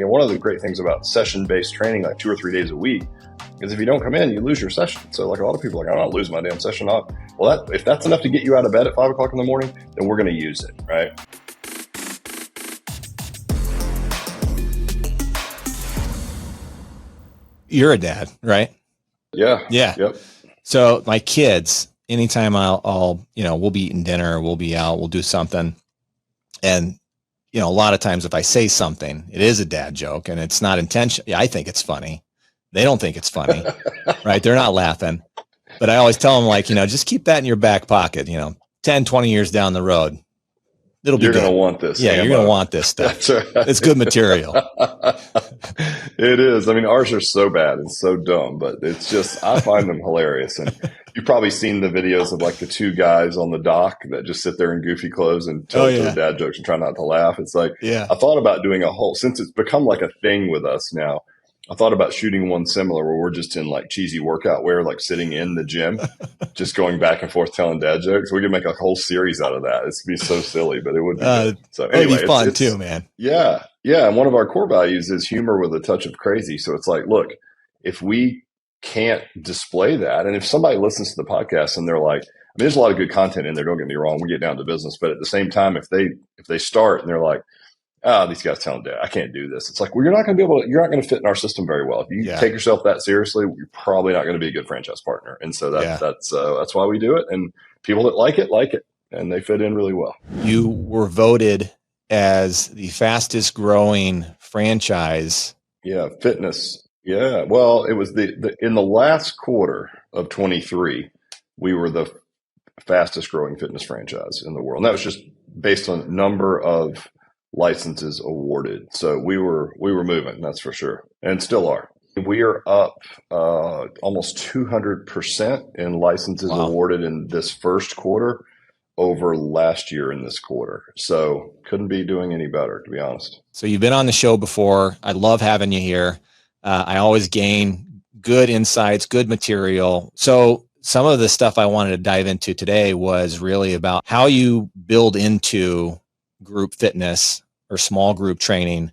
one of the great things about session-based training, like 2 or 3 days a week, is if you don't come in, you lose your session. So like a lot of people are like, I'm not losing my damn session off. Well, if that's enough to get you out of bed at 5 o'clock in the morning, then we're going to use it, right? You're a dad, right? Yeah. Yep. So my kids, anytime I'll we'll be eating dinner, we'll be out, we'll do something. And, a lot of times if I say something, it is a dad joke and it's not intentional. Yeah, I think it's funny. They don't think it's funny, right? They're not laughing. But I always tell them, like, just keep that in your back pocket, 10, 20 years down the road. It'll be You're good. going to want this. Yeah, you're going to want this stuff. That's right. It's good material. It is. I mean, ours are so bad and so dumb, but it's just, I find them hilarious. And you've probably seen the videos of like the 2 guys on the dock that just sit there in goofy clothes and tell each other dad jokes and try not to laugh. It's like, I thought about doing a whole, since it's become like a thing with us now, I thought about shooting one similar where we're just in like cheesy workout wear, like sitting in the gym, just going back and forth telling dad jokes. We could make a whole series out of that. It'd be so silly, but it would be good. So anyway, it'd be fun too, man. Yeah. Yeah. And one of our core values is humor with a touch of crazy. So it's like, look, if we can't display that, and if somebody listens to the podcast and they're like, there's a lot of good content in there, don't get me wrong, we get down to business, but at the same time, if they start and they're like, these guys telling dad, I can't do this. It's like, well, you're not going to fit in our system very well. If you take yourself that seriously, you're probably not going to be a good franchise partner. And so that's why we do it. And people that like it, and they fit in really well. You were voted as the fastest growing franchise. Yeah. Fitness. Yeah. Well, it was in the last quarter of 23, we were the fastest growing fitness franchise in the world. And that was just based on number of licenses awarded. So we were moving, that's for sure, and still are. We are up almost 200% in licenses awarded in this first quarter over last year in this quarter. So couldn't be doing any better, to be honest. So you've been on the show before. I love having you here. I always gain good insights, good material. So some of the stuff I wanted to dive into today was really about how you build into group fitness or small group training,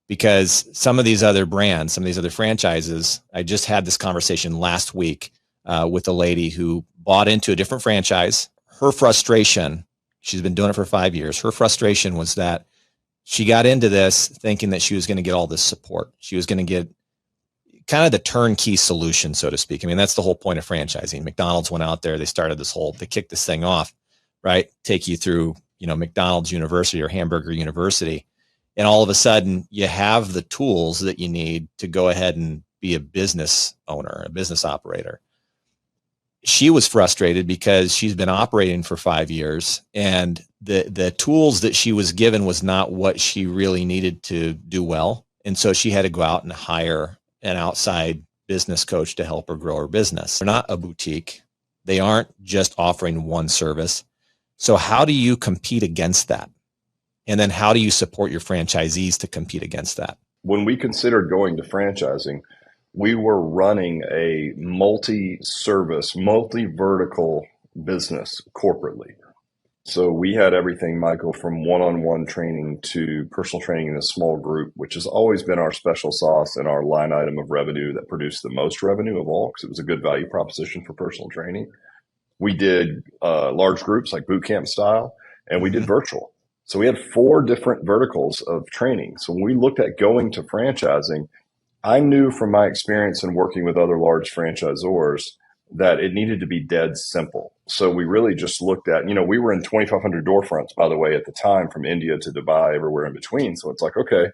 because some of these other brands, some of these other franchises, I just had this conversation last week with a lady who bought into a different franchise. Her frustration, she's been doing it for 5 years. Her frustration was that she got into this thinking that she was going to get all this support. She was going to get kind of the turnkey solution, so to speak. I mean, that's the whole point of franchising. McDonald's went out there, they kicked this thing off, right? Take you through, McDonald's University or Hamburger University. And all of a sudden you have the tools that you need to go ahead and be a business owner, a business operator. She was frustrated because she's been operating for 5 years and the tools that she was given was not what she really needed to do well. And so she had to go out and hire an outside business coach to help her grow her business. They're not a boutique. They aren't just offering one service. So how do you compete against that? And then how do you support your franchisees to compete against that? When we considered going to franchising, we were running a multi-service, multi-vertical business corporately. So we had everything, Michael, from one-on-one training to personal training in a small group, which has always been our special sauce and our line item of revenue that produced the most revenue of all, because it was a good value proposition for personal training. We did large groups like boot camp style, and we did virtual. So we had 4 different verticals of training. So when we looked at going to franchising, I knew from my experience in working with other large franchisors that it needed to be dead simple. So we really just looked at, we were in 2,500 door fronts, by the way, at the time, from India to Dubai, everywhere in between. So it's like, okay,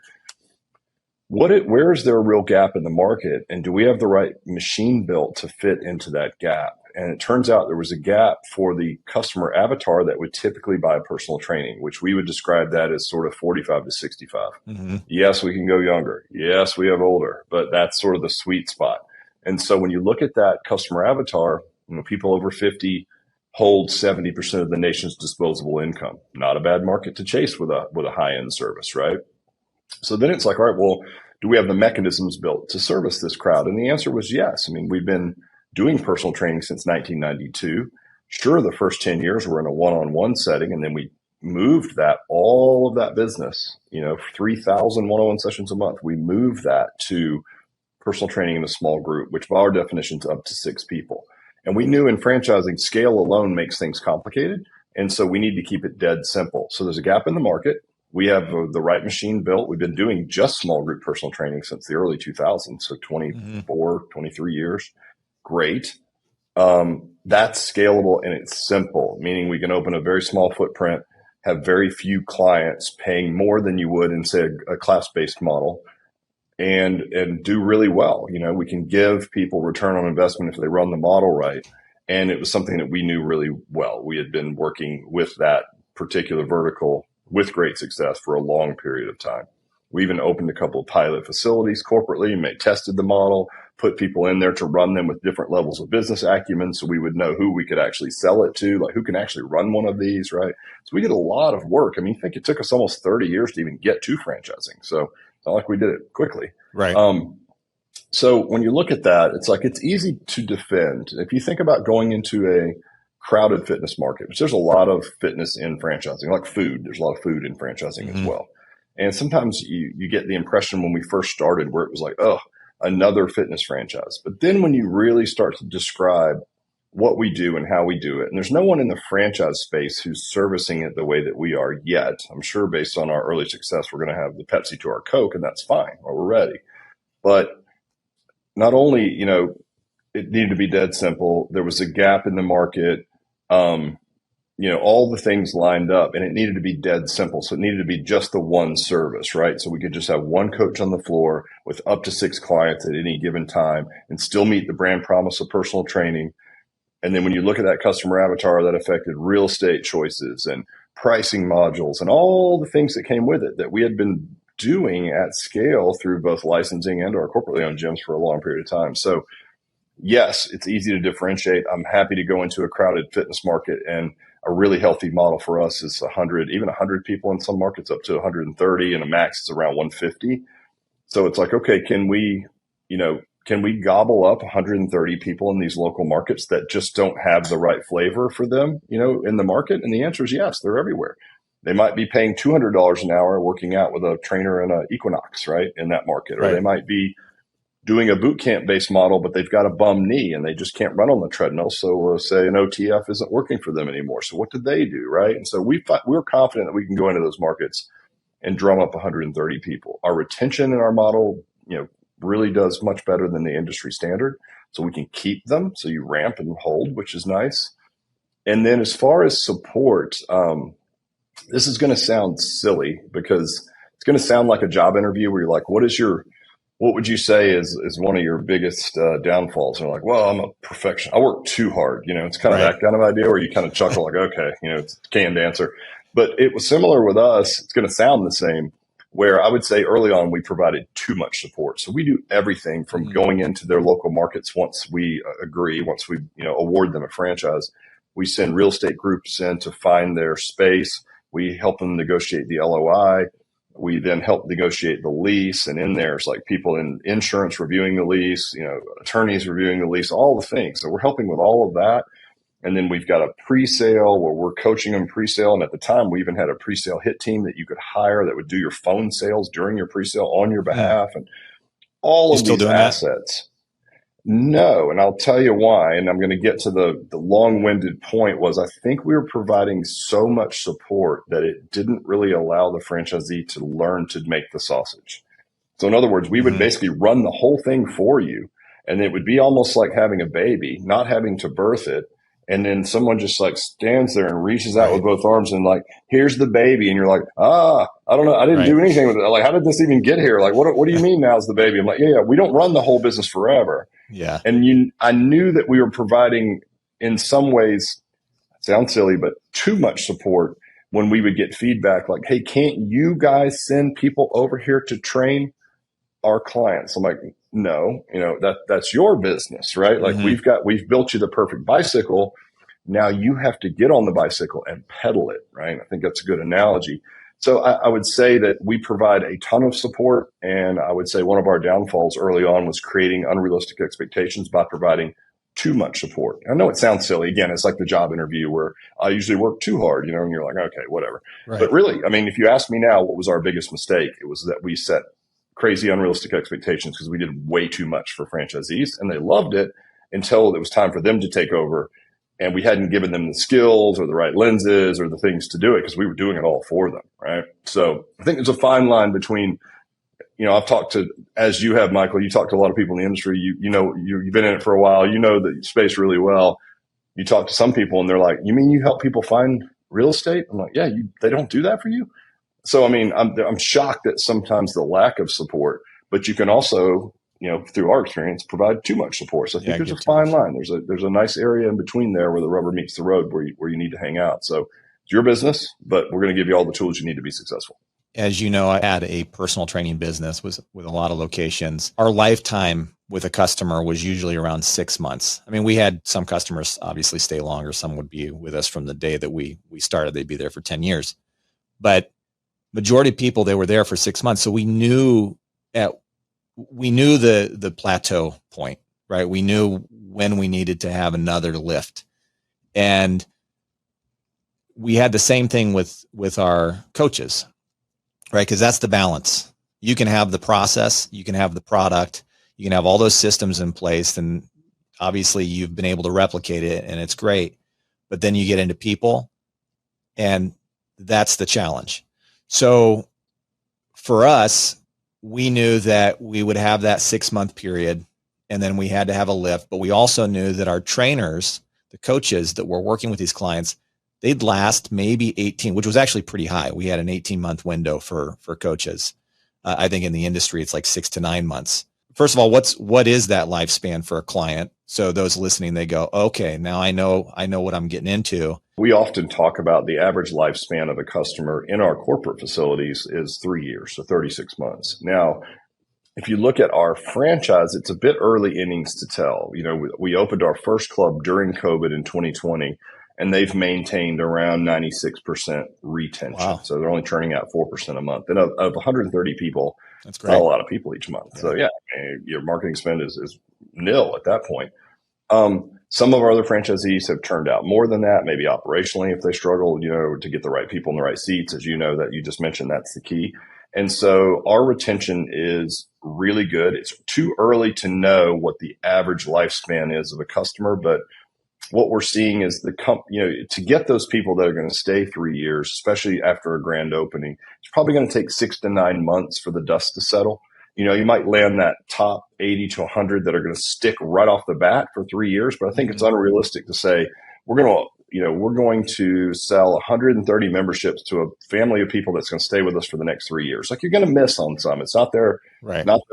where is there a real gap in the market? And do we have the right machine built to fit into that gap? And it turns out there was a gap for the customer avatar that would typically buy personal training, which we would describe that as sort of 45 to 65. Mm-hmm. Yes, we can go younger. Yes, we have older, but that's sort of the sweet spot. And so when you look at that customer avatar, people over 50 hold 70% of the nation's disposable income. Not a bad market to chase with a high-end service, right? So then it's like, all right, well, do we have the mechanisms built to service this crowd? And the answer was yes. I mean, we've been doing personal training since 1992. Sure, the first 10 years were in a one-on-one setting, and then we moved that, all of that business, 3,000 one-on-one sessions a month, we moved that to personal training in a small group, which by our definition is up to 6 people. And we knew in franchising, scale alone makes things complicated. And so we need to keep it dead simple. So there's a gap in the market. We have the right machine built. We've been doing just small group personal training since the early 2000s. So 24, 23 years. Great. That's scalable and it's simple, meaning we can open a very small footprint, have very few clients paying more than you would in, say, a class-based model, and do really well. We can give people return on investment if they run the model right. And it was something that we knew really well. We had been working with that particular vertical with great success for a long period of time. We even opened a couple of pilot facilities corporately, tested the model, put people in there to run them with different levels of business acumen so we would know who we could actually sell it to, like who can actually run one of these, right? So we did a lot of work. I think it took us almost 30 years to even get to franchising. So it's not like we did it quickly. Right. So when you look at that, it's easy to defend. If you think about going into a crowded fitness market, which there's a lot of fitness in franchising, like food, there's a lot of food in franchising as well. And sometimes you get the impression when we first started where it was like, oh, another fitness franchise. But then when you really start to describe what we do and how we do it, and there's no one in the franchise space who's servicing it the way that we are yet. I'm sure based on our early success, we're going to have the Pepsi to our Coke, and that's fine, or we're ready. But not only, it needed to be dead simple, there was a gap in the market. All the things lined up, and it needed to be dead simple. So it needed to be just the one service, right? So we could just have one coach on the floor with up to 6 clients at any given time and still meet the brand promise of personal training. And then when you look at that customer avatar, that affected real estate choices and pricing modules and all the things that came with it that we had been doing at scale through both licensing and our corporately owned gyms for a long period of time. So yes, it's easy to differentiate. I'm happy to go into a crowded fitness market, and a really healthy model for us is 100, even 100 people in some markets up to 130, and a max is around 150. So it's like, okay, can we gobble up 130 people in these local markets that just don't have the right flavor for them, in the market? And the answer is yes, they're everywhere. They might be paying $200 an hour working out with a trainer in an Equinox, right, in that market. Or they might be doing a boot camp based model, but they've got a bum knee and they just can't run on the treadmill. So say an OTF isn't working for them anymore. So what did they do, right? And so we're confident that we can go into those markets and drum up 130 people. Our retention in our model, really does much better than the industry standard. So we can keep them. So you ramp and hold, which is nice. And then as far as support, this is going to sound silly because it's going to sound like a job interview where you're like, what would you say is one of your biggest downfalls? And they're like, well, I'm a perfectionist. I work too hard. It's kind of that kind of idea where you kind of chuckle like, okay, it's a canned answer. But it was similar with us. It's going to sound the same, where I would say early on we provided too much support. So we do everything from going into their local markets once we once we award them a franchise. We send real estate groups in to find their space. We help them negotiate the LOI. We then help negotiate the lease, and in there's like people in insurance reviewing the lease, attorneys reviewing the lease, all the things. So we're helping with all of that. And then we've got a pre-sale where we're coaching them pre-sale. And at the time, we even had a pre-sale hit team that you could hire that would do your phone sales during your pre-sale on your behalf, and all of these assets. No, and I'll tell you why. And I'm going to get to the long-winded point was I think we were providing so much support that it didn't really allow the franchisee to learn to make the sausage. So in other words, we would basically run the whole thing for you, and it would be almost like having a baby, not having to birth it. And then someone just like stands there and reaches out with both arms and like, here's the baby. And you're like, I don't know. I didn't do anything with it. Like, how did this even get here? Like, what do you mean now's the baby? I'm like, yeah, we don't run the whole business forever. Yeah. And I knew that we were providing in some ways, sounds silly, but too much support when we would get feedback like, hey, can't you guys send people over here to train our clients? I'm like, no, that's your business, right? Like we've built you the perfect bicycle. Now you have to get on the bicycle and pedal it, right? I think that's a good analogy. So I would say that we provide a ton of support. And I would say one of our downfalls early on was creating unrealistic expectations by providing too much support. I know it sounds silly. Again, it's like the job interview where I usually work too hard, and you're like, okay, whatever. Right. But really, I mean, if you ask me now, what was our biggest mistake? It was that we set crazy, unrealistic expectations because we did way too much for franchisees, and they loved it until it was time for them to take over. And we hadn't given them the skills or the right lenses or the things to do it because we were doing it all for them. Right. So I think there's a fine line between, I've talked to, as you have, Michael, you talk to a lot of people in the industry. You've been in it for a while. You know the space really well. You talk to some people and they're like, you mean you help people find real estate? I'm like, yeah, they don't do that for you. So, I mean, I'm shocked at sometimes the lack of support, but you can also, through our experience, provide too much support. So I think there's a fine line. There's a nice area in between there where the rubber meets the road where you need to hang out. So it's your business, but we're going to give you all the tools you need to be successful. As you know, I had a personal training business with a lot of locations. Our lifetime with a customer was usually around 6 months. I mean, we had some customers obviously stay longer. Some would be with us from the day that we started. They'd be there for 10 years. But majority of people, they were there for 6 months. So we knew the plateau point, right? We knew when we needed to have another lift. And we had the same thing with our coaches, right? Because that's the balance. You can have the process, you can have the product, you can have all those systems in place, and obviously you've been able to replicate it and it's great. But then you get into people, and that's the challenge. So for us, we knew that we would have that 6 month period and then we had to have a lift, but we also knew that our trainers, the coaches that were working with these clients, they'd last maybe 18, which was actually pretty high. We had an 18-month window for coaches. I think in the industry, it's like 6 to 9 months. First of all, what is that lifespan for a client? So those listening, they go, okay, now I know what I'm getting into. We often talk about the average lifespan of a customer in our corporate facilities is 3 years, so 36 months. Now, if you look at our franchise, it's a bit early innings to tell. We opened our first club during COVID in 2020, and they've maintained around 96% retention. Wow. So they're only churning out 4% a month. And of 130 people, that's great. Not a lot of people each month. Yeah. So yeah, your marketing spend is nil at that point. Some of our other franchisees have turned out more than that, maybe operationally if they struggle, to get the right people in the right seats. As you know, that you just mentioned, that's the key. And so our retention is really good. It's too early to know what the average lifespan is of a customer, but what we're seeing is to get those people that are going to stay 3 years, especially after a grand opening, it's probably going to take 6 to 9 months for the dust to settle. You might land that top 80 to 100 that are going to stick right off the bat for 3 years, but I think it's unrealistic to say we're going to sell 130 memberships to a family of people that's going to stay with us for the next 3 years. Like, you're going to miss on some. It's not their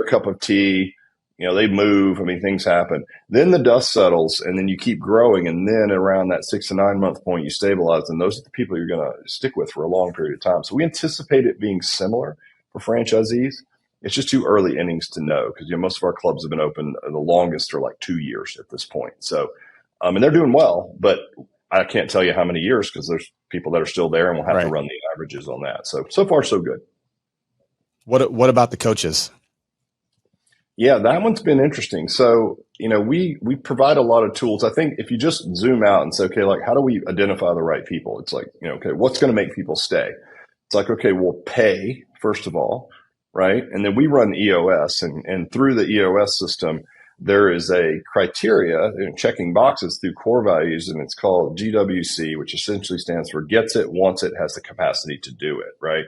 cup of tea. They move. I mean, things happen. Then the dust settles, and then you keep growing. And then around that 6 to 9 month point, you stabilize. And those are the people you're going to stick with for a long period of time. So we anticipate it being similar for franchisees. It's just too early innings to know because most of our clubs have been open the longest for like 2 years at this point. So, and they're doing well, but I can't tell you how many years because there's people that are still there, and we'll have to run the averages on that. So far, so good. What about the coaches? Yeah, that one's been interesting. So, we provide a lot of tools. I think if you just zoom out and say, okay, like, how do we identify the right people? It's like, okay, what's going to make people stay? It's like, okay, we'll pay, first of all, right? And then we run EOS, and through the EOS system, there is a criteria, checking boxes through core values, and it's called GWC, which essentially stands for gets it, wants it, has the capacity to do it, right?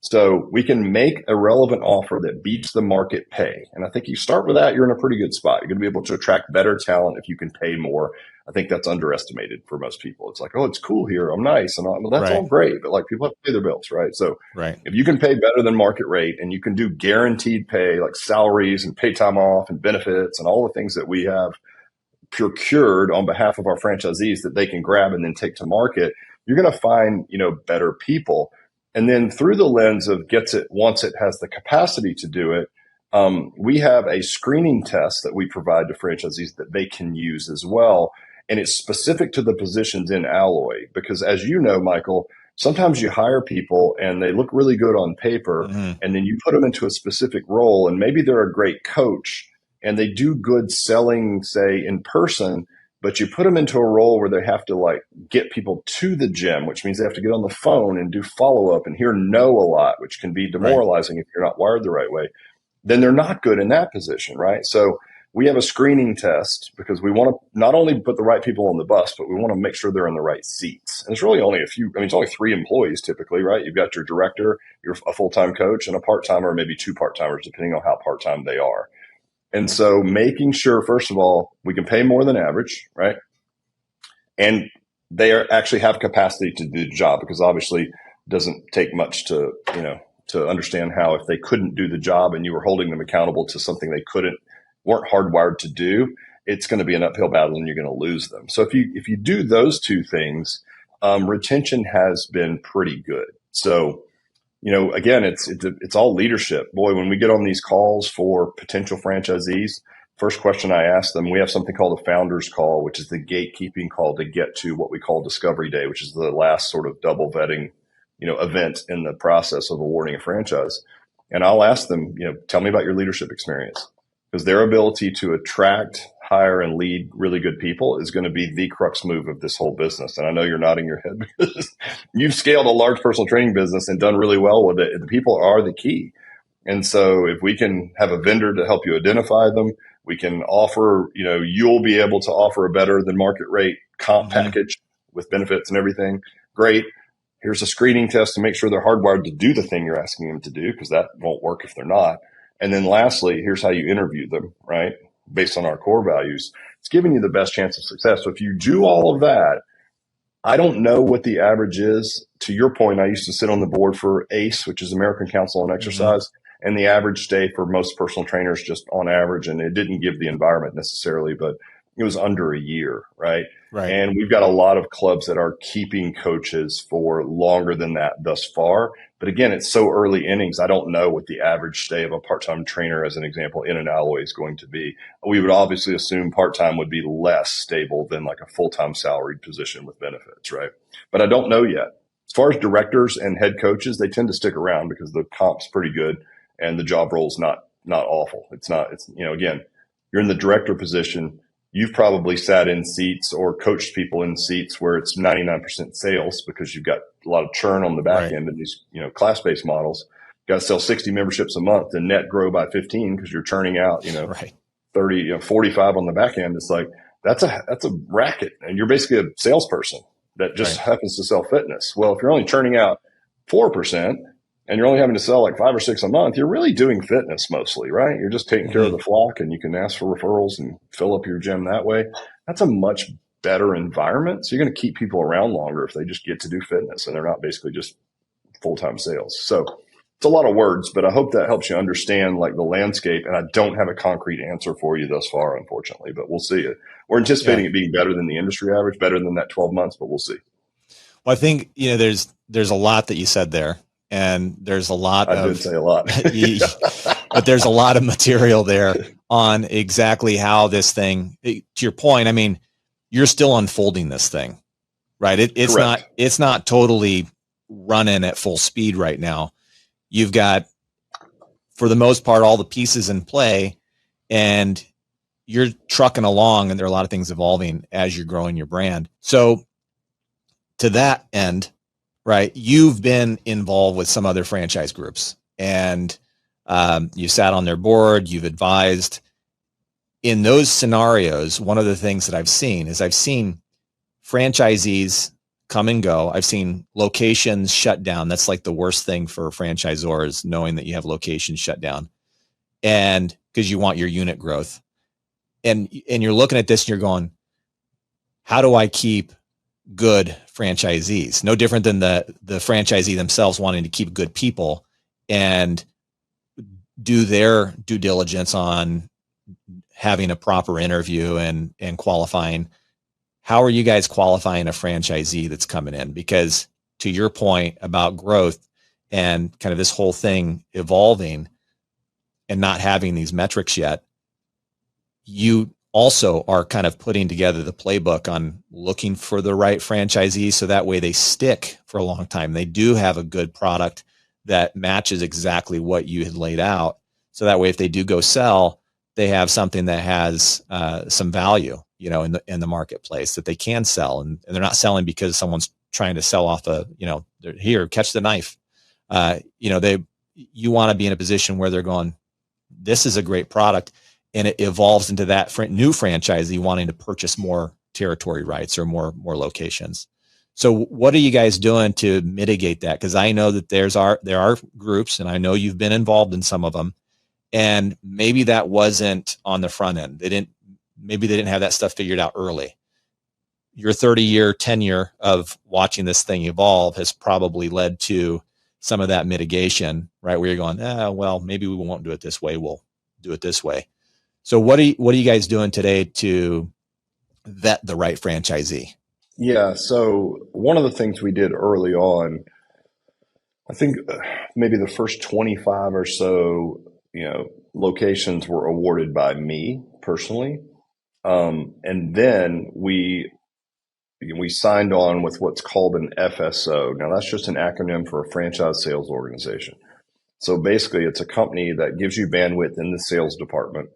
So we can make a relevant offer that beats the market pay. And I think you start with that, you're in a pretty good spot. You're going to be able to attract better talent if you can pay more. I think that's underestimated for most people. It's like, oh, it's cool here. I'm nice. And that's all great. But like, people have to pay their bills, right? So if you can pay better than market rate and you can do guaranteed pay, like salaries and pay time off and benefits and all the things that we have procured on behalf of our franchisees that they can grab and then take to market, you're going to find, better people. And then through the lens of gets it, wants it, has the capacity to do it, we have a screening test that we provide to franchisees that they can use as well. And it's specific to the positions in Alloy because, as you know, Michael, sometimes you hire people and they look really good on paper, and then you put them into a specific role, and maybe they're a great coach, and they do good selling, say in person, but you put them into a role where they have to like get people to the gym, which means they have to get on the phone and do follow up and hear no a lot, which can be Right. demoralizing if you're not wired the right way. Then they're not good in that position, right? So we have a screening test because we want to not only put the right people on the bus, but we want to make sure they're in the right seats. And it's really only it's only 3 employees typically, right? You've got your director, you're a full-time coach, and a part-timer, or maybe 2 part-timers, depending on how part-time they are. And so making sure, first of all, we can pay more than average, right? And they actually have capacity to do the job, because obviously it doesn't take much to understand how, if they couldn't do the job and you were holding them accountable to something they weren't hardwired to do, it's going to be an uphill battle and you're going to lose them. So if you do those 2 things, retention has been pretty good. So, again, it's all leadership. Boy, when we get on these calls for potential franchisees, first question I ask them, we have something called a founders call, which is the gatekeeping call to get to what we call discovery day, which is the last sort of double vetting, event in the process of awarding a franchise. And I'll ask them, tell me about your leadership experience, because their ability to attract, hire, and lead really good people is going to be the crux move of this whole business. And I know you're nodding your head because you've scaled a large personal training business and done really well with it. The people are the key. And so if we can have a vendor to help you identify them, we can offer, you'll be able to offer a better than market rate comp package with benefits and everything. Great. Here's a screening test to make sure they're hardwired to do the thing you're asking them to do, because that won't work if they're not. And then lastly, here's how you interview them, right? Based on our core values. It's giving you the best chance of success. So if you do all of that, I don't know what the average is. To your point, I used to sit on the board for ACE, which is American Council on Exercise. And the average stay for most personal trainers, just on average, and it didn't give the environment necessarily, but it was under a year, right? Right. And we've got a lot of clubs that are keeping coaches for longer than that thus far. But again, it's so early innings. I don't know what the average stay of a part-time trainer, as an example, in an Alloy is going to be. We would obviously assume part-time would be less stable than like a full-time salaried position with benefits, right? But I don't know yet. As far as directors and head coaches, they tend to stick around because the comp's pretty good and the job role is not awful. It's again, you're in the director position. You've probably sat in seats or coached people in seats where it's 99% sales, because you've got a lot of churn on the back end of these, class-based models. You got to sell 60 memberships a month and net grow by 15 because you're churning out, 30, 45 on the back end. It's like, that's a racket. And you're basically a salesperson that just happens to sell fitness. Well, if you're only churning out 4%, and you're only having to sell like 5 or 6 a month, you're really doing fitness mostly, right? You're just taking care of the flock, and you can ask for referrals and fill up your gym that way. That's a much better environment. So you're going to keep people around longer if they just get to do fitness and they're not basically just full-time sales. So it's a lot of words, but I hope that helps you understand like the landscape. And I don't have a concrete answer for you thus far, unfortunately, but we'll see it. We're anticipating it being better than the industry average, better than that 12 months, but we'll see. Well, I think, there's a lot that you said there. And there's a lot I did say a lot. But there's a lot of material there on exactly how this thing, to your point, I mean, you're still unfolding this thing, right? It's not totally running at full speed right now. You've got, for the most part, all the pieces in play, and you're trucking along, and there are a lot of things evolving as you're growing your brand. So to that end, right, you've been involved with some other franchise groups, and you sat on their board, you've advised. In those scenarios, one of the things that I've seen franchisees come and go. I've seen locations shut down. That's like the worst thing for franchisors, knowing that you have locations shut down, and because you want your unit growth. And you're looking at this and you're going, how do I keep good franchisees? No different than the franchisee themselves wanting to keep good people and do their due diligence on having a proper interview and qualifying. How are you guys qualifying a franchisee that's coming in? Because to your point about growth and kind of this whole thing evolving and not having these metrics yet, you also are kind of putting together the playbook on looking for the right franchisees, so that way they stick for a long time. They do have a good product that matches exactly what you had laid out. So that way, if they do go sell, they have something that has some value, in the marketplace that they can sell, and they're not selling because someone's trying to sell off they're here, catch the knife. You want to be in a position where they're going, this is a great product, and it evolves into that new franchisee wanting to purchase more territory rights or more locations. So what are you guys doing to mitigate that? Because I know that there are groups, and I know you've been involved in some of them, and maybe that wasn't on the front end. Maybe they didn't have that stuff figured out early. Your 30-year tenure of watching this thing evolve has probably led to some of that mitigation, right? Where you're going, well, maybe we won't do it this way. We'll do it this way. So what are you guys doing today to vet the right franchisee? Yeah. So one of the things we did early on, I think maybe the first 25 or so, locations were awarded by me personally. And then we signed on with what's called an FSO. Now that's just an acronym for a franchise sales organization. So basically it's a company that gives you bandwidth in the sales department.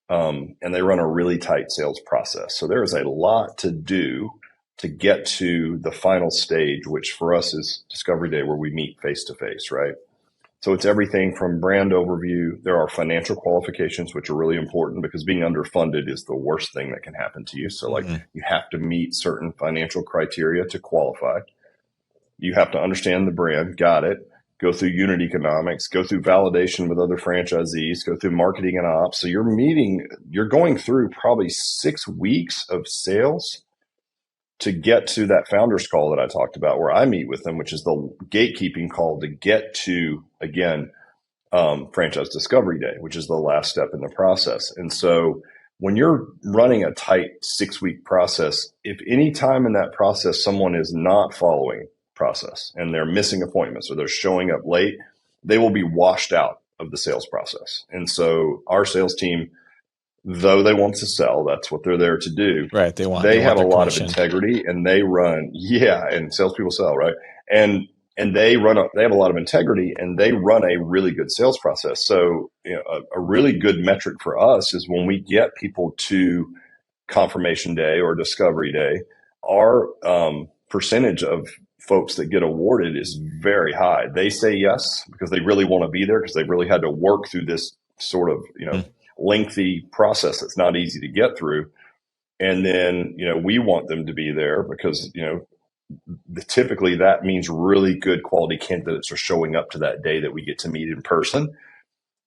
And they run a really tight sales process. So there is a lot to do to get to the final stage, which for us is Discovery Day, where we meet face to face, right? So it's everything from brand overview. There are financial qualifications, which are really important because being underfunded is the worst thing that can happen to you. So you have to meet certain financial criteria to qualify. You have to understand the brand. Got it. Go through unit economics, go through validation with other franchisees, go through marketing and ops. So you're going through probably 6 weeks of sales to get to that founders call that I talked about, where I meet with them, which is the gatekeeping call to get to, again, franchise discovery day, which is the last step in the process. And so when you're running a tight 6-week process, if any time in that process someone is not following process and they're missing appointments or they're showing up late, they will be washed out of the sales process. And so our sales team, though they want to sell, that's what they're there to do. Right. They have a lot of integrity, and they run, and salespeople sell, right? And they have a lot of integrity, and they run a really good sales process. So, a really good metric for us is when we get people to confirmation day or discovery day, our percentage of folks that get awarded is very high. They say yes because they really want to be there, because they really had to work through this sort of, lengthy process that's not easy to get through. And then, we want them to be there because, typically that means really good quality candidates are showing up to that day that we get to meet in person.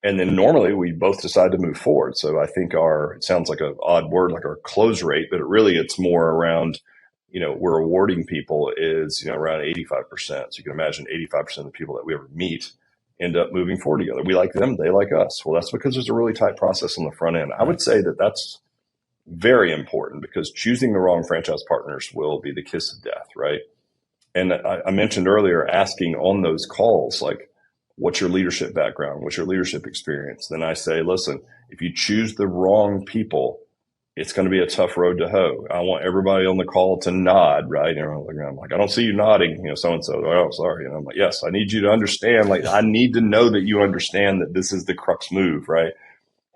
And then normally we both decide to move forward. So I think it sounds like an odd word, like our close rate, but it's more around, we're awarding people is, around 85%. So you can imagine 85% of the people that we ever meet end up moving forward together. We like them, they like us. Well, that's because there's a really tight process on the front end. I would say that that's very important, because choosing the wrong franchise partners will be the kiss of death, right? And I mentioned earlier, asking on those calls, like, what's your leadership background? What's your leadership experience? Then I say, listen, if you choose the wrong people, it's going to be a tough road to hoe. I want everybody on the call to nod, right? And I'm like, I don't see you nodding, so-and-so. Oh, sorry. And I'm like, yes, I need you to understand. Like, I need to know that you understand that this is the crux move, right?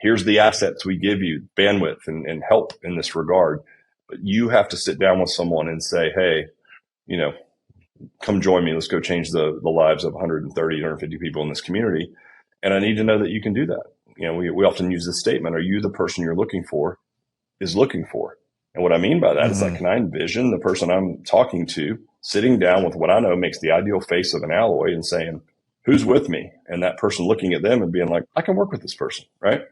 Here's the assets we give you, bandwidth and help in this regard. But you have to sit down with someone and say, hey, come join me. Let's go change the lives of 130, 150 people in this community. And I need to know that you can do that. We often use this statement, are you the person you're looking for is looking for? And what I mean by that is, like, can I envision the person I'm talking to sitting down with what I know makes the ideal face of an alloy and saying, who's with me? And that person looking at them and being like, I can work with this person, right?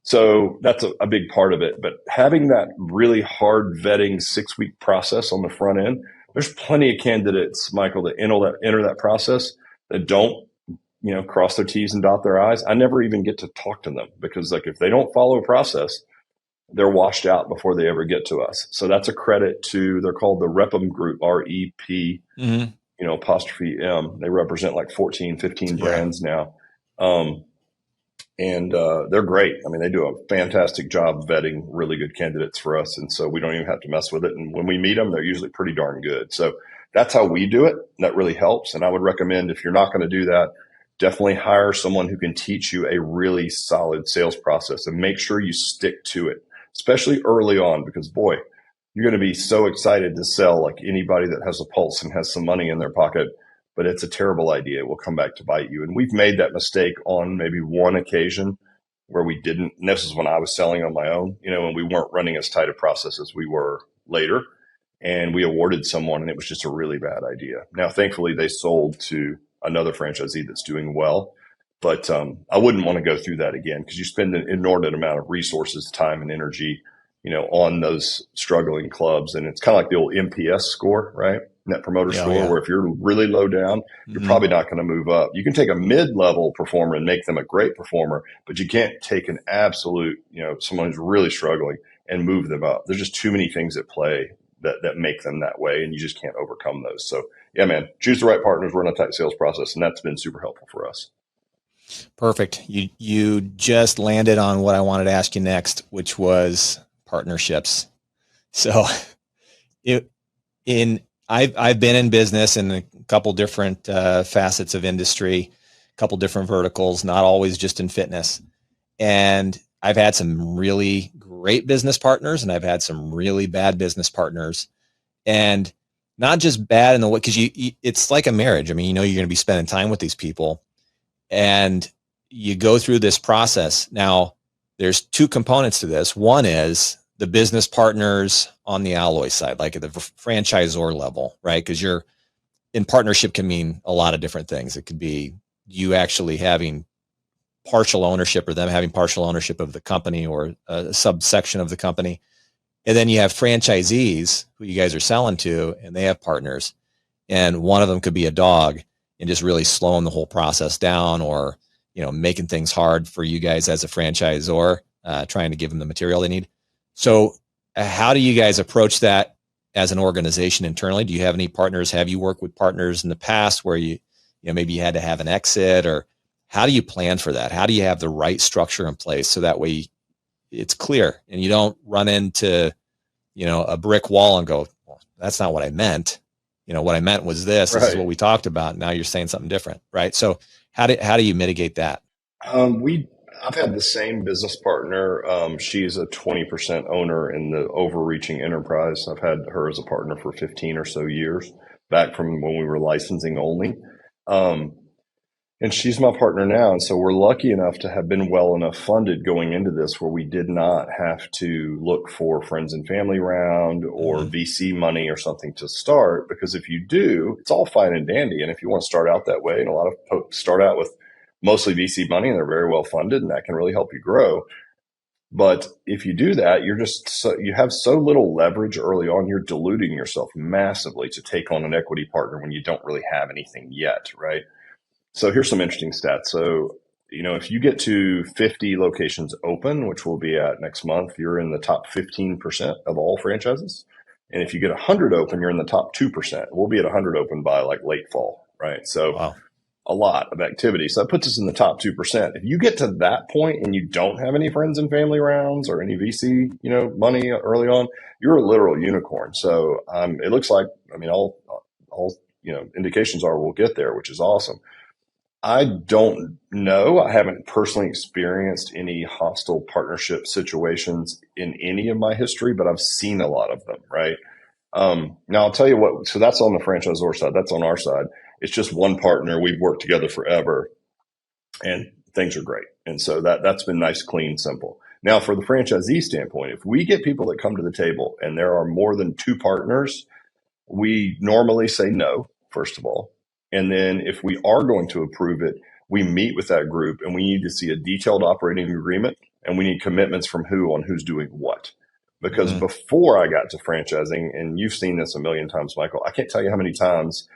So that's a big part of it. But having that really hard vetting 6-week process on the front end, there's plenty of candidates, Michael, that enter that process that don't, cross their T's and dot their I's. I never even get to talk to them because, like, if they don't follow a process, they're washed out before they ever get to us. So that's a credit to, they're called the REPM group, REP, apostrophe M. They represent like 14, 15 brands now. And they're great. I mean, they do a fantastic job vetting really good candidates for us. And so we don't even have to mess with it. And when we meet them, they're usually pretty darn good. So that's how we do it. That really helps. And I would recommend, if you're not going to do that, definitely hire someone who can teach you a really solid sales process and make sure you stick to it, especially early on, because boy, you're going to be so excited to sell like anybody that has a pulse and has some money in their pocket, but it's a terrible idea. It will come back to bite you. And we've made that mistake on maybe one occasion where we didn't, and this is when I was selling on my own, and we weren't running as tight a process as we were later. And we awarded someone, and it was just a really bad idea. Now, thankfully, they sold to another franchisee that's doing well. But I wouldn't want to go through that again, because you spend an inordinate amount of resources, time, and energy, on those struggling clubs. And it's kind of like the old NPS score, right? Net Promoter Score, where if you're really low down, you're probably not going to move up. You can take a mid-level performer and make them a great performer, but you can't take an absolute, someone who's really struggling and move them up. There's just too many things at play that make them that way, and you just can't overcome those. So yeah, man, choose the right partners, run a tight sales process, and that's been super helpful for us. Perfect. You just landed on what I wanted to ask you next, which was partnerships. So I've been in business in a couple different facets of industry, a couple different verticals, not always just in fitness. And I've had some really great business partners, and I've had some really bad business partners, and not just bad in the way, because it's like a marriage. I mean, you're going to be spending time with these people, and you go through this process. Now, there's two components to this. One is the business partners on the alloy side, like at the franchisor level, right? Because you're in partnership can mean a lot of different things. It could be you actually having partial ownership, or them having partial ownership of the company or a subsection of the company. And then you have franchisees who you guys are selling to, and they have partners. And one of them could be a dog and just really slowing the whole process down, or, making things hard for you guys as a franchisor, trying to give them the material they need. So how do you guys approach that as an organization internally? Do you have any partners? Have you worked with partners in the past where maybe you had to have an exit, or how do you plan for that? How do you have the right structure in place so that way it's clear and you don't run into, a brick wall and go, well, that's not what I meant. What I meant was this. Right. This is what we talked about. Now you're saying something different, right? So how do you mitigate that? I've had the same business partner. She's a 20% owner in the overreaching enterprise. I've had her as a partner for 15 or so years, back from when we were licensing only. And she's my partner now. And so we're lucky enough to have been well enough funded going into this, where we did not have to look for friends and family round or VC money or something to start. Because if you do, it's all fine and dandy. And if you want to start out that way, and a lot of folks start out with mostly VC money and they're very well funded, and that can really help you grow. But if you do that, you have so little leverage early on, you're diluting yourself massively to take on an equity partner when you don't really have anything yet, right? So here's some interesting stats. So, if you get to 50 locations open, which we'll be at next month, you're in the top 15% of all franchises. And if you get 100 open, you're in the top 2%. We'll be at 100 open by like late fall, right? So wow. A lot of activity. So that puts us in the top 2%. If you get to that point and you don't have any friends and family rounds or any VC, money early on, you're a literal unicorn. So it looks like, all indications are we'll get there, which is awesome. I don't know. I haven't personally experienced any hostile partnership situations in any of my history, but I've seen a lot of them, right? Now, I'll tell you what. So that's on the franchisor side. That's on our side. It's just one partner. We've worked together forever, and things are great. And so that's been nice, clean, simple. Now, for the franchisee standpoint, if we get people that come to the table and there are more than two partners, we normally say no, first of all. And then if we are going to approve it, we meet with that group and we need to see a detailed operating agreement, and we need commitments from who on who's doing what. Because before I got to franchising, and you've seen this a million times, Michael, I can't tell you how many times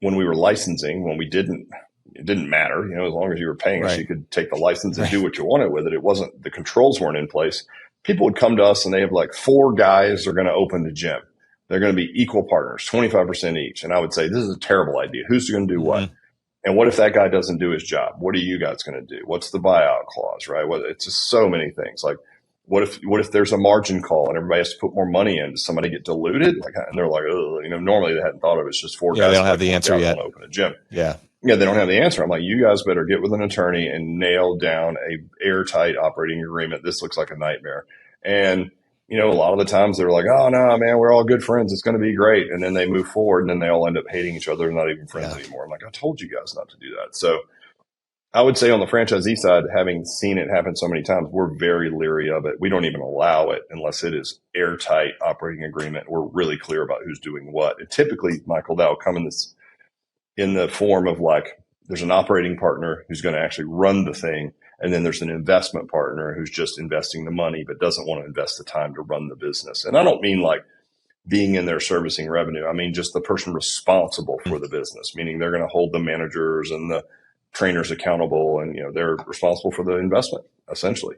when we were licensing, when it didn't matter, as long as you were paying us, you could take the license and do what you wanted with it. It wasn't, the controls weren't in place. People would come to us and they have like 4 guys that are going to open the gym. They're going to be equal partners, 25% each. And I would say, this is a terrible idea. Who's going to do what? And what if that guy doesn't do his job? What are you guys going to do? What's the buyout clause, right? It's just so many things. Like, what if there's a margin call and everybody has to put more money in? Does somebody get diluted? Like, and they're like, normally they hadn't thought of it. It's just 4 guys. They don't have the answer yet. Open a gym. Yeah. Yeah, they don't have the answer. I'm like, you guys better get with an attorney and nail down a airtight operating agreement. This looks like a nightmare. And, a lot of the times they're like, oh, no, man, we're all good friends. It's going to be great. And then they move forward and then they all end up hating each other and not even friends Yeah. anymore. I'm like, I told you guys not to do that. So I would say on the franchisee side, having seen it happen so many times, we're very leery of it. We don't even allow it unless it is airtight operating agreement. We're really clear about who's doing what. And typically, Michael, that will come in the form of like, there's an operating partner who's going to actually run the thing. And then there's an investment partner who's just investing the money, but doesn't want to invest the time to run the business. And I don't mean like being in there servicing revenue. I mean, just the person responsible for the business, meaning they're going to hold the managers and the trainers accountable, and they're responsible for the investment essentially.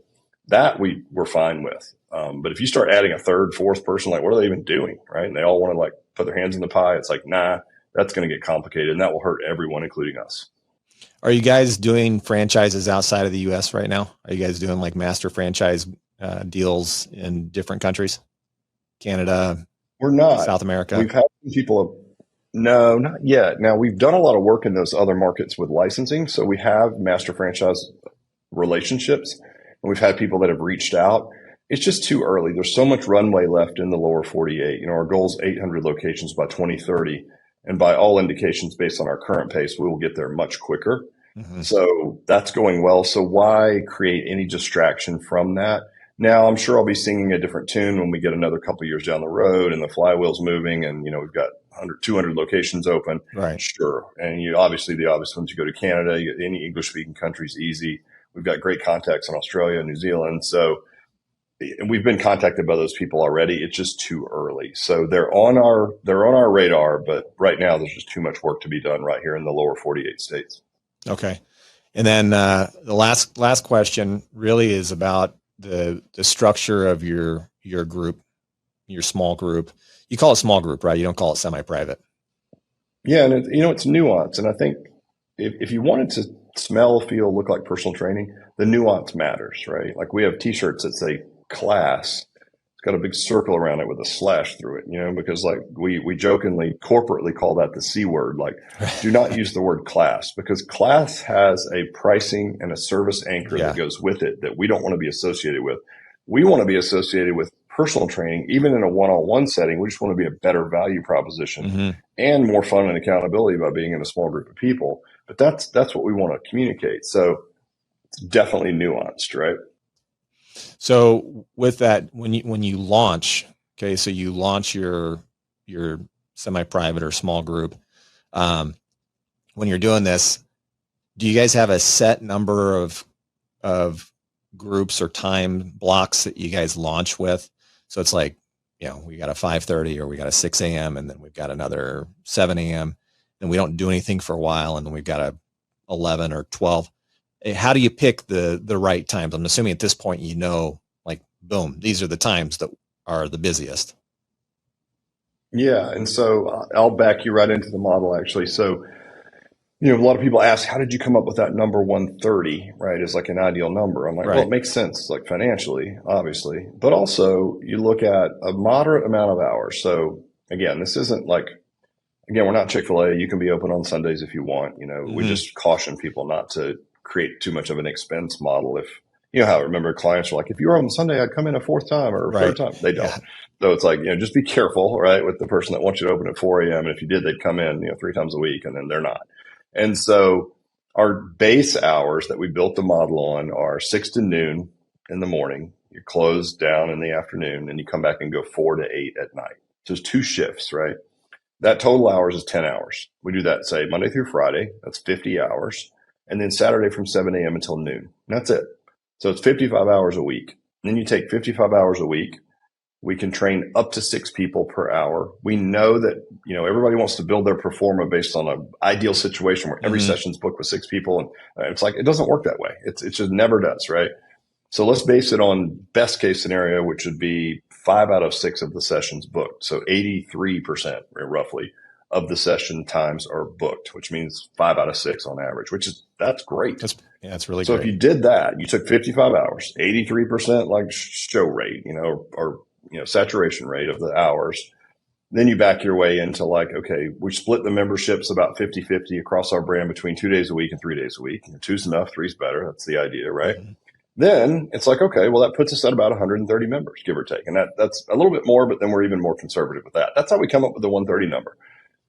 That we're fine with. But if you start adding a third, fourth person, like what are they even doing, right? And they all want to like put their hands in the pie. It's like, nah, that's going to get complicated, and that will hurt everyone, including us. Are you guys doing franchises outside of the U.S. right now? Are you guys doing like master franchise deals in different countries? Canada? We're not. South America? We've had people. No, not yet. Now we've done a lot of work in those other markets with licensing, so we have master franchise relationships, and we've had people that have reached out. It's just too early. There's so much runway left in the lower 48. Our goal is 800 locations by 2030, and by all indications, based on our current pace, we will get there much quicker. Mm-hmm. So that's going well. So why create any distraction from that? Now, I'm sure I'll be singing a different tune when we get another couple of years down the road and the flywheel's moving and, we've got 100, 200 locations open. Right. Sure. And obviously the obvious ones, you go to Canada, you get any English speaking countries, easy. We've got great contacts in Australia and New Zealand. So we've been contacted by those people already. It's just too early. So they're on our radar, but right now there's just too much work to be done right here in the lower 48 states. Okay. And then the last question really is about the structure of your group, your small group. You call it small group, right? You don't call it semi-private. Yeah. And it's nuance. And I think if you wanted to smell, feel, look like personal training, the nuance matters, right? Like we have t-shirts that say class. It's got a big circle around it with a slash through it, because like we jokingly corporately call that the C word. Like do not use the word class, because class has a pricing and a service anchor that goes with it that we don't want to be associated with. We want to be associated with personal training, even in a one-on-one setting. We just want to be a better value proposition and more fun and accountability by being in a small group of people. But that's what we want to communicate. So it's definitely nuanced, right? So with that, when you launch, okay, so you launch your semi-private or small group. When you're doing this, do you guys have a set number of groups or time blocks that you guys launch with? So it's like, we got a 5:30 or we got a 6 a.m. and then we've got another 7 a.m. and we don't do anything for a while. And then we've got a 11 or 12. How do you pick the right times? I'm assuming at this point, like, boom, these are the times that are the busiest. Yeah. And so I'll back you right into the model, actually. So, a lot of people ask, how did you come up with that number 130, right? As like an ideal number. I'm like, well, it makes sense, like financially, obviously, but also you look at a moderate amount of hours. So again, this isn't like, we're not Chick-fil-A. You can be open on Sundays if you want. We just caution people not to create too much of an expense model. If how I remember clients are like, if you were on Sunday, I'd come in a fourth time or a third time. They don't. So it's like, just be careful, right? With the person that wants you to open at 4 a.m. And if you did, they'd come in, 3 times a week, and then they're not. And so our base hours that we built the model on are 6 to noon in the morning. You close down in the afternoon and you come back and go 4 to 8 at night. So it's 2 shifts, right? That total hours is 10 hours. We do that, say, Monday through Friday. That's 50 hours. And then Saturday from 7 a.m. until noon. And that's it. So it's 55 hours a week. And then you take 55 hours a week. We can train up to 6 people per hour. We know that, everybody wants to build their pro forma based on an ideal situation where every session's booked with 6 people. And it's like, it doesn't work that way. It just never does, right? So let's base it on best case scenario, which would be 5 out of 6 of the sessions booked. So 83% roughly of the session times are booked, which means 5 out of 6 on average, that's great. That's really so great. If you did that, you took 55 hours, 83% like show rate, or saturation rate of the hours. Then you back your way into like, okay, we split the memberships about 50-50 across our brand between 2 days a week and 3 days a week. Two's enough, three's better. That's the idea, right? Mm-hmm. Then it's like, okay, well, that puts us at about 130 members, give or take. And that's a little bit more, but then we're even more conservative with that. That's how we come up with the 130 number.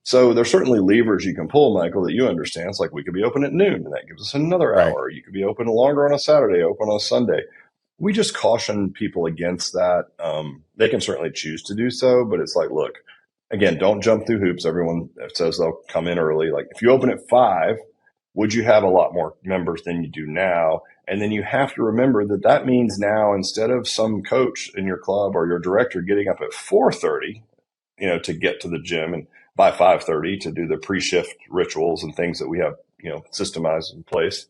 So there's certainly levers you can pull, Michael, that you understand. It's like we could be open at noon, and that gives us another Right. hour. You could be open longer on a Saturday, open on a Sunday. We just caution people against that. They can certainly choose to do so, but it's like, look, again, don't jump through hoops. Everyone says they'll come in early. Like if you open at 5, would you have a lot more members than you do now? And then you have to remember that that means now instead of some coach in your club or your director getting up at 4:30, to get to the gym and by 5:30 to do the pre-shift rituals and things that we have, systemized in place.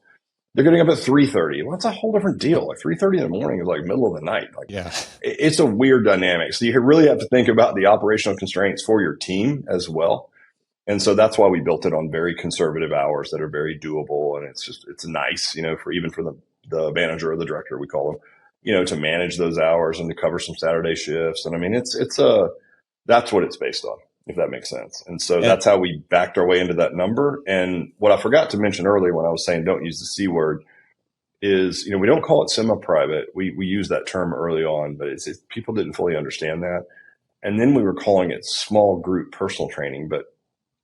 They're getting up at 3:30. Well, that's a whole different deal. Like 3:30 in the morning is like middle of the night. Like Yeah. it's a weird dynamic. So you really have to think about the operational constraints for your team as well. And so that's why we built it on very conservative hours that are very doable. And it's nice, for the manager or the director, we call them, to manage those hours and to cover some Saturday shifts. And I mean, that's what it's based on, if that makes sense. And so that's how we backed our way into that number. And what I forgot to mention earlier when I was saying don't use the C word is, we don't call it semi-private. We use that term early on, but people didn't fully understand that. And then we were calling it small group personal training. But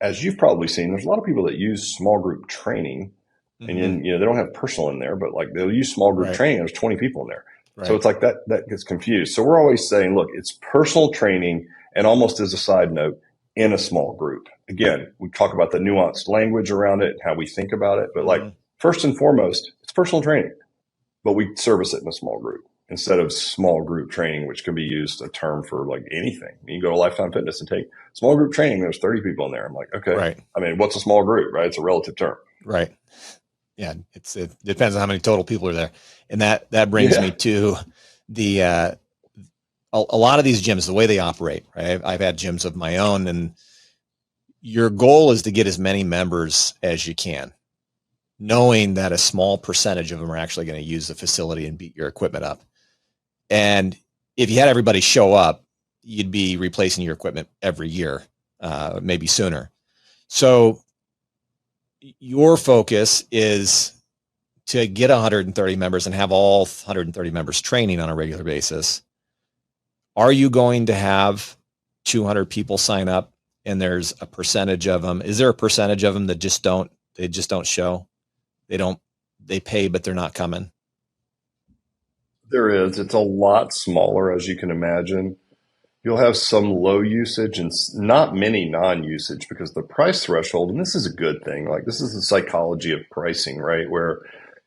as you've probably seen, there's a lot of people that use small group training and then, they don't have personal in there, but like they'll use small group training. There's 20 people in there. Right. So it's like that gets confused. So we're always saying, look, it's personal training. And almost as a side note, in a small group. Again, we talk about the nuanced language around it and how we think about it. But like first and foremost, it's personal training, but we service it in a small group instead of small group training, which can be used a term for like anything. You can go to Lifetime Fitness and take small group training. There's 30 people in there. I'm like, okay. Right. I mean, what's a small group, right? It's a relative term. Right. Yeah. It depends on how many total people are there. And that brings me to the, a lot of these gyms, the way they operate, right? I've had gyms of my own, and your goal is to get as many members as you can, knowing that a small percentage of them are actually going to use the facility and beat your equipment up. And if you had everybody show up, you'd be replacing your equipment every year, maybe sooner. So your focus is to get 130 members and have all 130 members training on a regular basis. Are you going to have 200 people sign up and there's a percentage of them? Is there a percentage of them that just don't show? They pay, but they're not coming. There is. It's a lot smaller, as you can imagine. You'll have some low usage and not many non-usage because the price threshold, and this is a good thing. Like this is the psychology of pricing, right? Where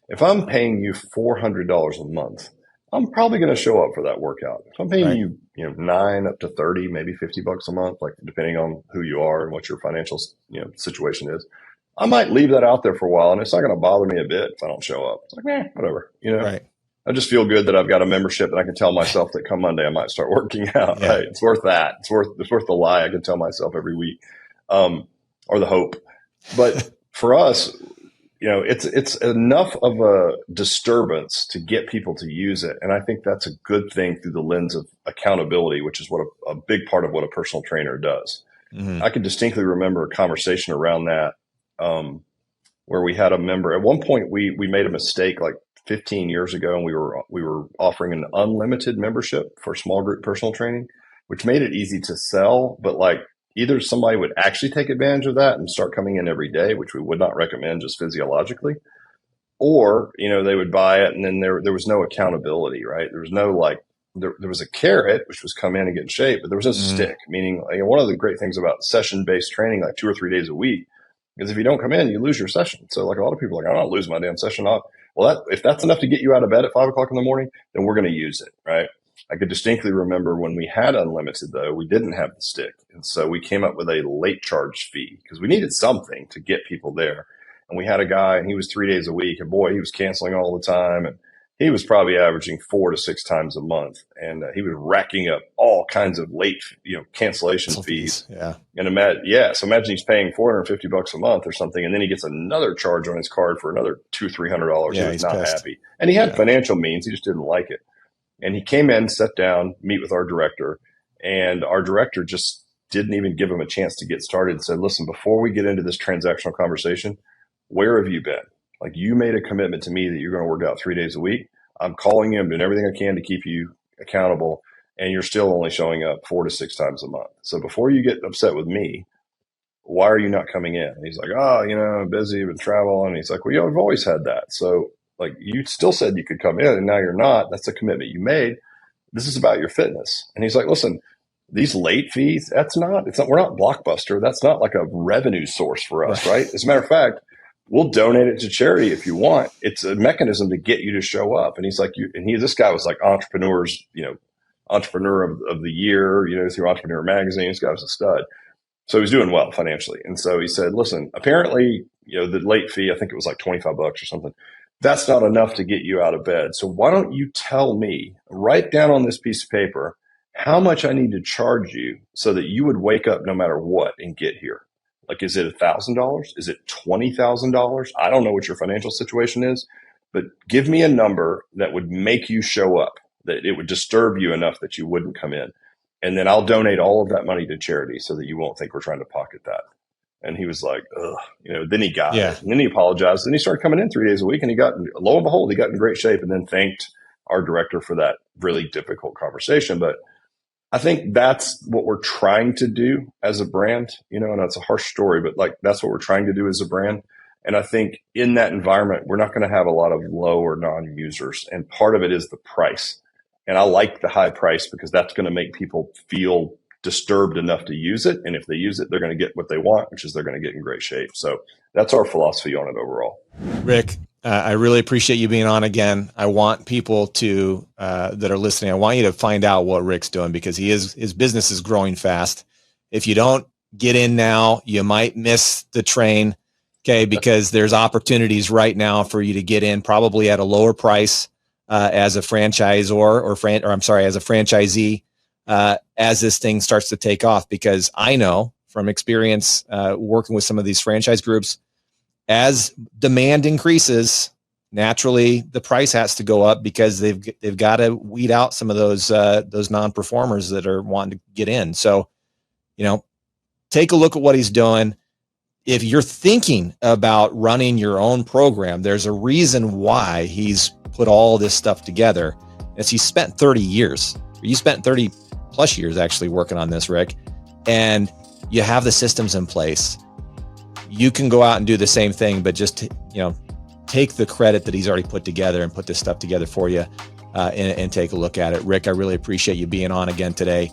if I'm paying you $400 a month, I'm probably going to show up for that workout. If I'm paying you, 9 up to 30, maybe $50 a month, like depending on who you are and what your financial, situation is, I might leave that out there for a while, and it's not going to bother me a bit if I don't show up. It's like, whatever, Right. I just feel good that I've got a membership and I can tell myself that come Monday I might start working out. Yeah. Right? It's worth that. It's worth the lie I can tell myself every week, or the hope. But for us, it's enough of a disturbance to get people to use it. And I think that's a good thing through the lens of accountability, which is what a big part of what a personal trainer does. Mm-hmm. I can distinctly remember a conversation around that, where we had a member. At one point, we made a mistake like 15 years ago, and we were offering an unlimited membership for small group personal training, which made it easy to sell, but like either somebody would actually take advantage of that and start coming in every day, which we would not recommend just physiologically, or, they would buy it and then there was no accountability, right? There was no there was a carrot, which was come in and get in shape, but there was no stick, meaning one of the great things about session-based training, like 2 or 3 days a week, is if you don't come in, you lose your session. So like a lot of people are like, I'm not losing my damn session off. Well, if that's enough to get you out of bed at 5 o'clock in the morning, then we're going to use it, right? I could distinctly remember when we had unlimited, though, we didn't have the stick. And so we came up with a late charge fee because we needed something to get people there. And we had a guy, and he was 3 days a week, and boy, he was canceling all the time. And he was probably averaging 4 to 6 times a month. And he was racking up all kinds of late, cancellation fees. Yeah. And so imagine he's paying $450 a month or something. And then he gets another charge on his card for another $200-300. Yeah, he was not happy. And he had financial means. He just didn't like it. And he came in, sat down, meet with our director. And our director just didn't even give him a chance to get started and said, listen, before we get into this transactional conversation, where have you been? Like, you made a commitment to me that you're going to work out 3 days a week. I'm calling you. I'm doing everything I can to keep you accountable. And you're still only showing up 4 to 6 times a month. So before you get upset with me, why are you not coming in? And he's like, oh, I'm busy with travel. And he's like, well, I've always had that. So like, you still said you could come in and now you're not. That's a commitment you made. This is about your fitness. And he's like, listen, these late fees, we're not Blockbuster. That's not like a revenue source for us, right? As a matter of fact, we'll donate it to charity if you want. It's a mechanism to get you to show up. And he's like, this guy was like entrepreneur of the year, through Entrepreneur Magazine. This guy was a stud. So he's doing well financially. And so he said, listen, apparently, the late fee, I think it was like $25 or something. That's not enough to get you out of bed. So why don't you tell me, write down on this piece of paper, how much I need to charge you so that you would wake up no matter what and get here? Like, is it $1,000? Is it $20,000? I don't know what your financial situation is, but give me a number that would make you show up, that it would disturb you enough that you wouldn't come in. And then I'll donate all of that money to charity so that you won't think we're trying to pocket that. And he was like, ugh, then he got it. And then he apologized. Then he started coming in 3 days a week, and lo and behold, he got in great shape, and then thanked our director for that really difficult conversation. But I think that's what we're trying to do as a brand, and that's a harsh story, but like, that's what we're trying to do as a brand. And I think in that environment, we're not going to have a lot of low or non-users. And part of it is the price. And I like the high price because that's going to make people feel disturbed enough to use it. And if they use it, they're going to get what they want, which is they're going to get in great shape. So that's our philosophy on it overall. Rick, I really appreciate you being on again. I want people to that are listening, I want you to find out what Rick's doing, because his business is growing fast. If you don't get in now, you might miss the train. Okay. Because there's opportunities right now for you to get in, probably at a lower price as a franchisor as a franchisee, as this thing starts to take off. Because I know from experience working with some of these franchise groups, as demand increases, naturally the price has to go up, because they've got to weed out some of those non-performers that are wanting to get in. So, take a look at what he's doing. If you're thinking about running your own program, there's a reason why he's put all this stuff together. As he spent 30 years, you spent 30 plus years actually working on this, Rick, and you have the systems in place. You can go out and do the same thing, but just, take the credit that he's already put together and put this stuff together for you and take a look at it. Rick, I really appreciate you being on again today.